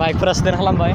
बाइकफोरा स्टेन्ड खालामबाय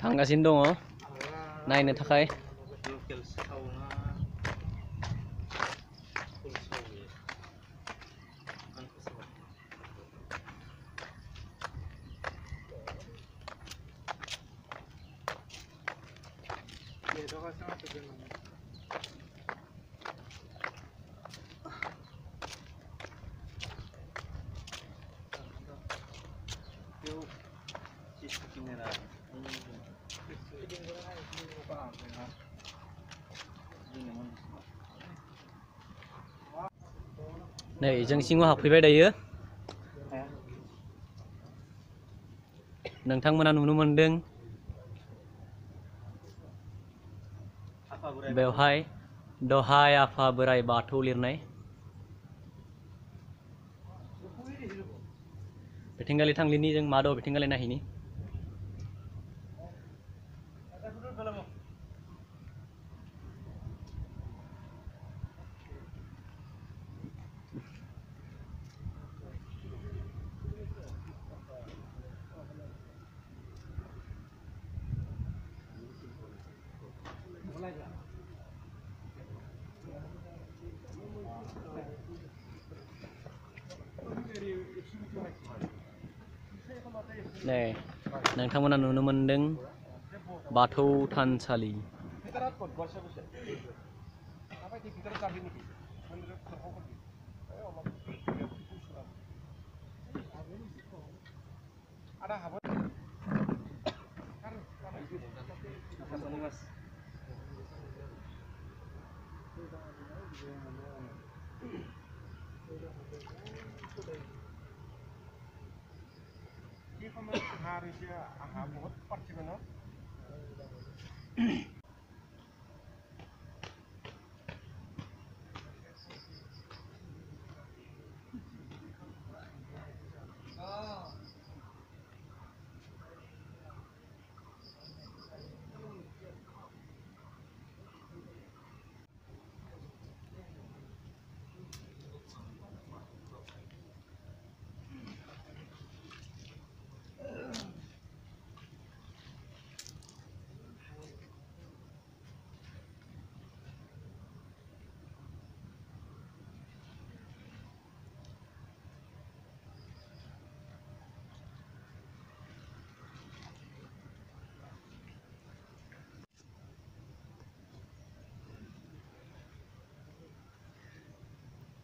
थांगासिनो दङ नायनो थाखाय नै जों सिङाव हाबफैबाय दायो नोंथांमोना नुनो मोनदों बेवहाय दहाय आफा बोराइ बाथौ लिरनाय बेथिंगालि थांलिनि जों मा दं बेथिंगालि नायहैनि नै नोंथांमोना नुनो मोनदों बाथौ थानसालि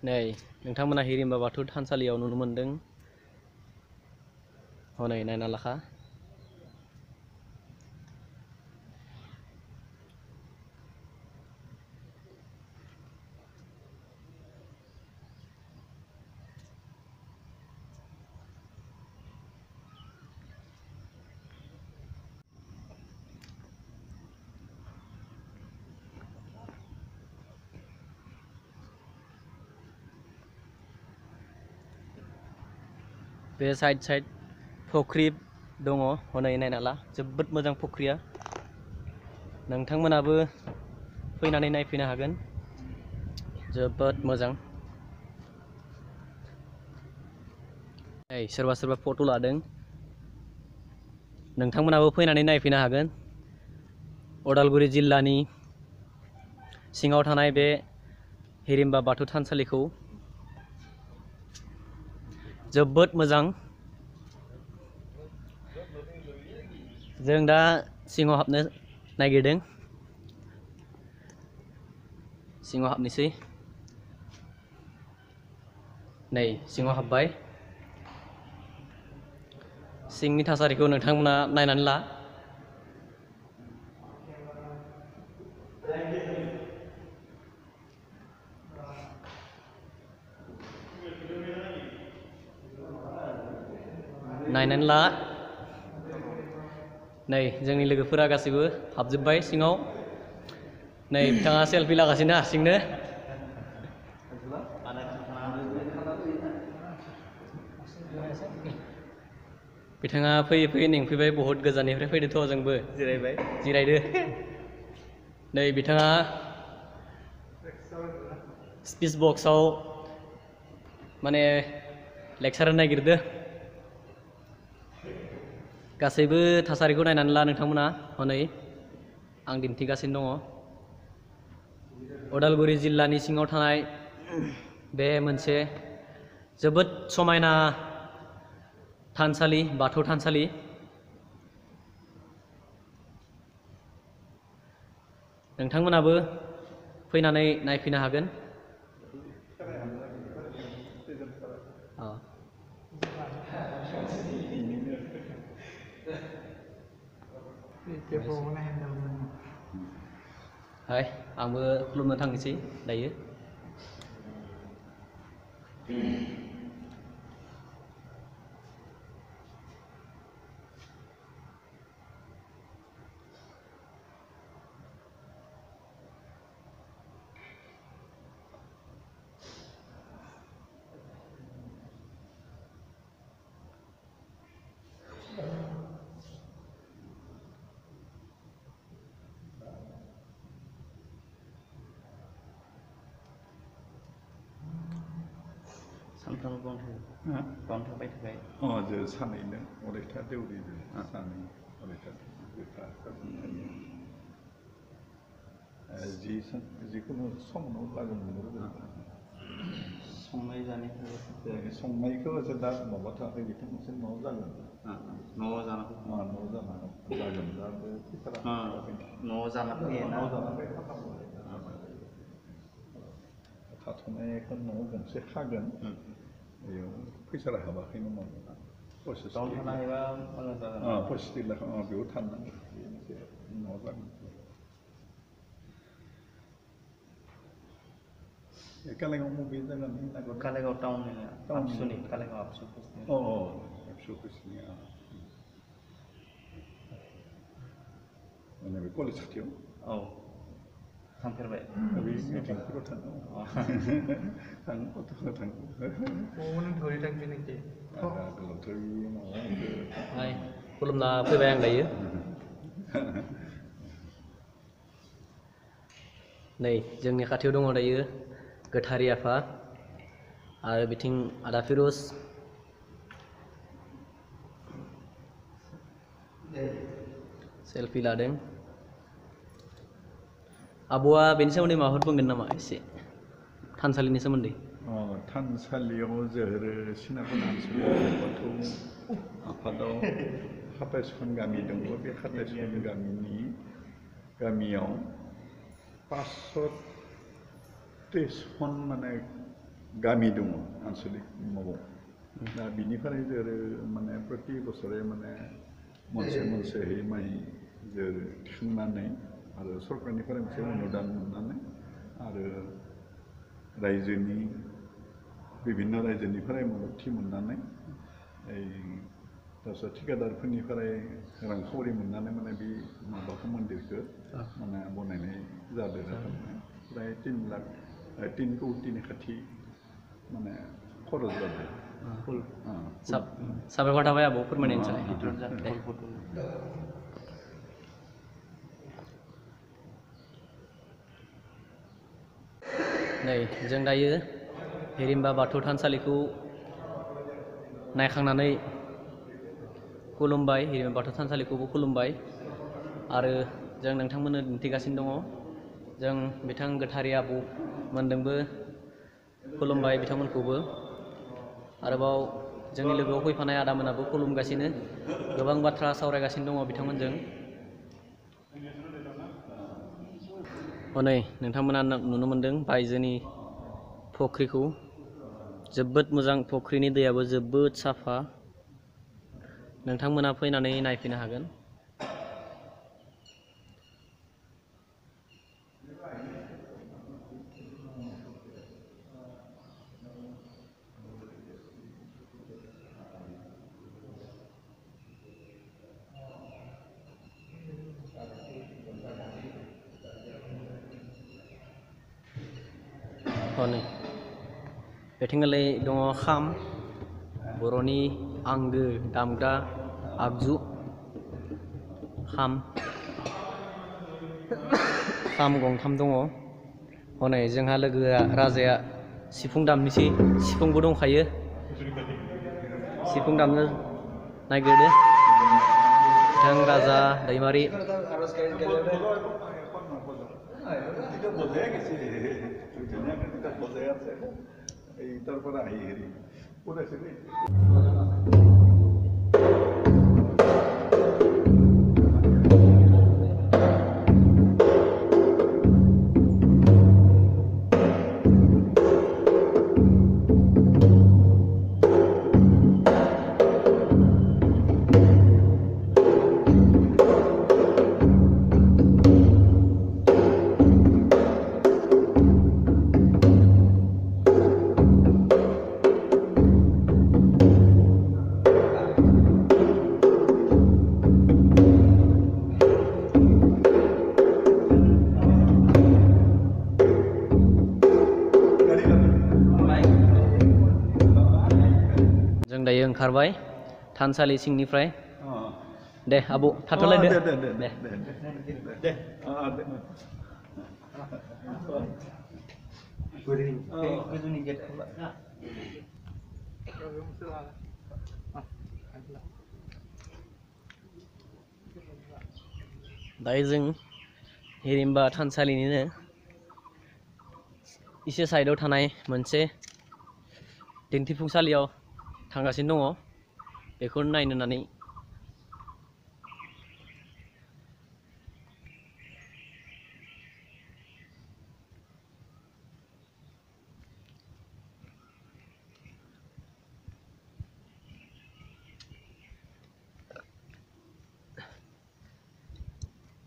नै नोंथांमोना हिरिम्बा बाथौ थानसालियाव नुनो मोनदों हनै नायना लाखा बे साइड फुख्रि दङ हनै नायना ला जोबोद मोजां फुख्रिया नोंथांमोनाबो फैनानै नायफैनो हागोन जोबोद मोजां नै सोरबा फट' लादों नोंथांमोनाबो फैनानै नायफैनो हागोन उदालगुरि जिल्लानि सिङाव थानाय बे हिरिम्बा बाथौ थानसालिखौ जोबोद मोजां जों दा सिङाव हाबनो नागिरदों सिङाव हाबनोसै नै सिङाव हाबबाय सिंनि थासारिखौ नोंथांमोना नायनानै ला नायनानै ला नै जोंनि लोगोफोरा गासैबो हाबजोब्बाय सिङाव नै बिथाङा सेलफि लागासिनो हारसिंनो बिथाङा फैयै फैयै नेंफैबाय बहुत गोजाननिफ्राय फैदोथ' जोंबो जिरायदो नै बिथाङा स्पिच बक्सआव माने लेक्सार होनो नागिरदो गासैबो थासारिखौ नायनानै ला नोंथांमोना हनै आं दिन्थिगासिनो दङ उदालगुरि जिल्लानि सिङाव थानाय बे मोनसे जोबोद समायना थानसालि बाथौ थानसालि नोंथांमोनाबो फैनानै नायफैनो हागोन हाय आंबो खुलुमनो थांनोसै दायो सानफ्रोमबो बावनो थाबाय थाबाय जो सानैनो अरायथा देउरिजों सानै अरायथा जिखुनु समाव लागोन मोनो संनाय जानाय संनायखौ जों दा माबा थाखाय बिथां मोनसे न'आव जागोन न'आव जाना जागोन दा बे न'आव जाना थाथ'नायखौ न'आव गंसे खागोन बेयाव फैसा हाबाखैनो मावोना पसिस लाख बेयाव थानांगौ न'आव जागोन कालेगाव मबे जायगानि कालेगाव टाउननि आबसुनि कालेगाव आबसु एबसुनि माने बे कलेज खाथियाव थांफेरबाय बे मिटिंफोराव थाङो खुलुमना फैबाय आं दायो नै जोंनि खाथियाव दङ दायो गोथारि आफा आरो बिथिं आदा फिरुज सेल्फि लादों आब'आ बेनि सोमोन्दै माबाफोर बुंगोन नामा एसे थानसालिनि सोमोन्दै थानसालियाव जोहोर सिनाख'ना बाथौ आफादाव 27 गामि दङ बे 27 गामियाव 523 माने गामि दङ आनसलिक माबाव दा बिनिफ्राय जोरो माने प्रति बोसोरे माने मोनसे माइ जोर थिखांनानै आरो सरकारनिफ्राय मोनसे अनुदान मोननानै आरो रायजोनि बिभिन्न रायजोनिफ्राय मददथि मोननानै दासो ठिकादारफोरनिफ्राय रांखावरि मोननानै माने बे माबाखौ मन्दिरखौ माने बनायनाय जादों प्राय 3 कौटिनि खाथि माने खरस जादों साबायखर थाबाय आब' फोरमायनायनि थाखाय नै जों दायो हिरिम्बा बाथौ थानसालिखौ नायखांनानै खुलुमबाय हिरिम्बा बाथौ थानसालिखौबो खुलुमबाय आरो जों नोंथांमोननो दिन्थिगासिनो दङ जों बिथां गोथारि आबौ मोनदोंबो खुलुमबाय बिथांमोनखौबो आरोबाव जोंनि लोगोआव फैफानाय आदामोनाबो खुलुमगासिनो गोबां बाथ्रा सावरायगासिनो दङ बिथांमोनजों हनै नोंथांमोना नुनो मोन्दों बायजोनि फुख्रिखौ जोबोद मोजां फुख्रिनि दैयाबो जोबोद साफा नोंथांमोना फैनानै नायफैनो हागोन हनै बेथिंगालै दङ खाम बर'नि आंगो दामग्रा आगजु खाम गंथाम दङ। हनै जोंहा लोगोआ राजाया सिफुं दामनोसै, सिफुंबो दंखायो। सिफुं दामनो नागिरदो बिथां राजा दैमारि। जों दायो ओंखारबाय थानसालि सिंनिफ्राय। दे आबौ थाथ'लायदो। दे दायो जों हिरिम्बा थानसालिनिनो इसे साइडआव थानाय मोनसे दिन्थिफुंसालियाव थांगासिनो दङ। बेखौनो नायनो होननानै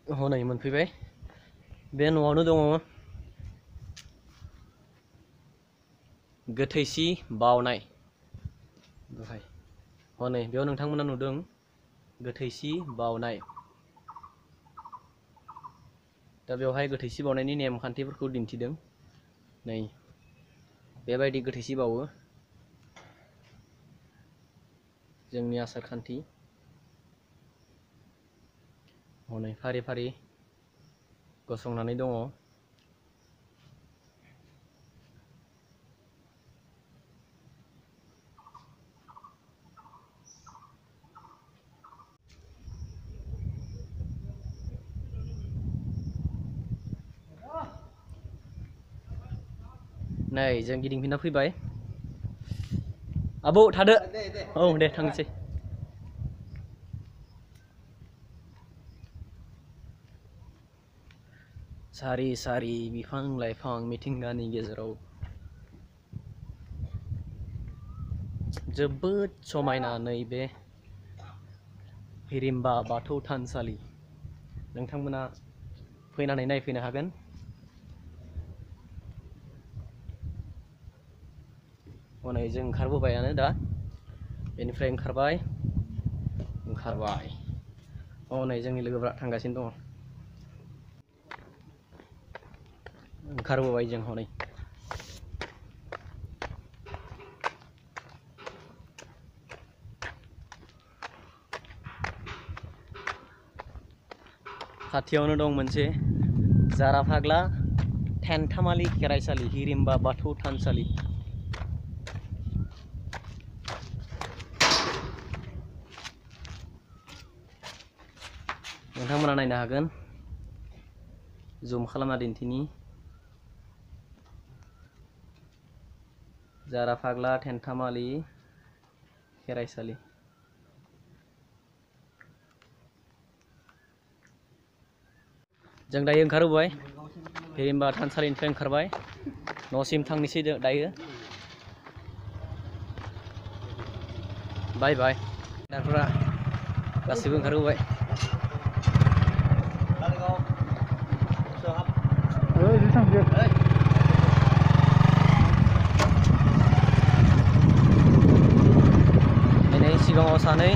हनै मोनफैबाय। बे न'आवनो दङ गोथैसि बावनाय। बेवहाय हनै बेयाव नोंथांमोना नुदों गोथैसि बावनाय। दा बेवहाय गोथैसि बावनायनि नेमखान्थिफोरखौ दिन्थिदों। नै बेबायदि गोथैसि बावो जोंनि आसार खान्थि। हनै फारि फारि गसंनानै दङ। नै जों गिदिंफिनना फैबाय। आबौ थादो। औ दे थांनोसै। सारि सारि बिफां लाइफां मिथिंगानि गेजेराव जोबोद समायना नैबे हिरिम्बा बाथौ थानसालि। नोंथांमोना फैनानै नायफैनो हागोन। हनै जों ओंखारबोबायानो दा बेनिफ्राय ओंखारबाय। हनै जोंनि लोगोफ्रा थांगासिनो दङ। ओंखारबोबाय जों हनै। खाथियावनो दं मोनसे जारा फाग्ला थेनथामालि खेराइसालि हिरिम्बा बाथौ थानसालि। नोंथांमोना नायनो हागोन। जुम खालामना दिन्थिनि जारा फाग्ला थेनथामालि खेराइसालि। जों दायो ओंखारबोबाय हिरिम्बा थानसालिनिफ्राय ओंखारबाय। न'सिम थांनोसै दायो। बाय बाय। दाफोरा गासिबो ओंखारबोबाय। सिगाङाव सानै